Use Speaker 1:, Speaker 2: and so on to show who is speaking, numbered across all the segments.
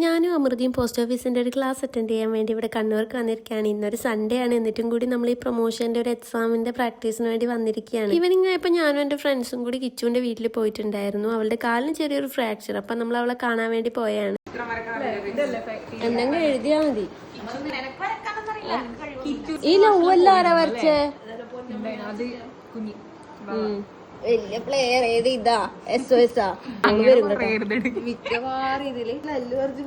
Speaker 1: ഞാനും അമൃതയും പോസ്റ്റ് ഓഫീസിൻ്റെ ഒരു ക്ലാസ് അറ്റൻഡ് ചെയ്യാൻ വേണ്ടി ഇവിടെ കണ്ണൂർക്ക് വന്നിരിക്കുകയാണ്. ഇന്നൊരു സൺഡേ ആണ്. എന്നിട്ടും കൂടി നമ്മൾ ഈ പ്രൊമോഷൻ്റെ ഒരു എക്സാമിൻ്റെ പ്രാക്ടീസിന് വേണ്ടി വന്നിരിക്കുകയാണ്. ഈവനിങ് ആയപ്പോൾ ഞാനും എൻ്റെ ഫ്രണ്ട്സും കൂടി കിച്ചുവിൻ്റെ വീട്ടിൽ പോയിട്ടുണ്ടായിരുന്നു. അവളുടെ കാലിന് ചെറിയൊരു ഫ്രാക്ചർ, അപ്പം നമ്മൾ അവളെ കാണാൻ വേണ്ടി പോയാണ്. എന്തെങ്കിലും എഴുതിയാൽ മതി. ഈ ലവല്ല ആരാ വരച്ചേ? വലിയ പ്ലെയർ ഏത് ഇതാ SOS മിക്കവാറും ഇതില് അല്ലു അർജുൻ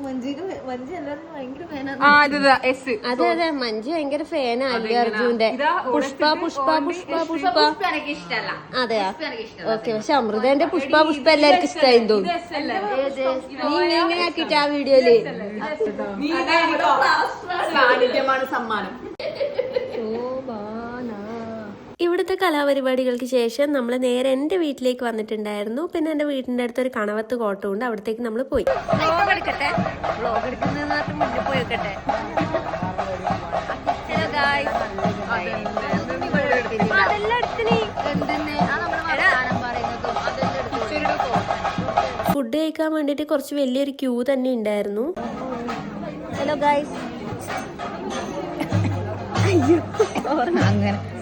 Speaker 1: അതെ അതെ മഞ്ജു ഭയങ്കര ഫാനാ അല്ലു അർജുന്റെ. പുഷ്പ പുഷ്പ പുഷ്പ പുഷ്പ അതെയാ ഓക്കെ. പക്ഷെ അമൃതന്റെ പുഷ്പ പുഷ്പ എല്ലാവർക്കും ഇഷ്ടമായി തോന്നുന്നു. നീ എങ്ങനെ ആക്കിട്ട് ആ വീഡിയോയില് സമ്മാനം. ഇവിടുത്തെ കലാപരിപാടികൾക്ക് ശേഷം നമ്മൾ നേരെ എൻ്റെ വീട്ടിലേക്ക് വന്നിട്ടുണ്ടായിരുന്നു. പിന്നെ എൻ്റെ വീടിൻ്റെ അടുത്തൊരു കണവത്ത് കോട്ടം ഉണ്ട്, അവിടത്തേക്ക് നമ്മൾ പോയി. ഫുഡ് കഴിക്കാൻ വേണ്ടിയിട്ട് കുറച്ച് വലിയൊരു ക്യൂ തന്നെ ഉണ്ടായിരുന്നു. Hello guys.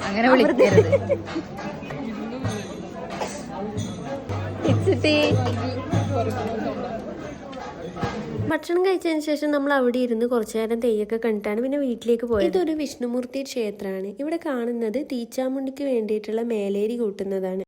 Speaker 1: അങ്ങനെ വിളിക്കരുത്. ഭക്ഷണം കഴിച്ചതിന് ശേഷം നമ്മൾ അവിടെ ഇരുന്ന് കുറച്ചു നേരം തെയ്യൊക്കെ കണ്ടിട്ടാണ് പിന്നെ വീട്ടിലേക്ക് പോയത്. ഇതൊരു വിഷ്ണുമൂർത്തി ക്ഷേത്രമാണ്. ഇവിടെ കാണുന്നത് തീച്ചാമുണ്ടിക്ക് വേണ്ടിയിട്ടുള്ള മേലേരി കൂട്ടുന്നതാണ്.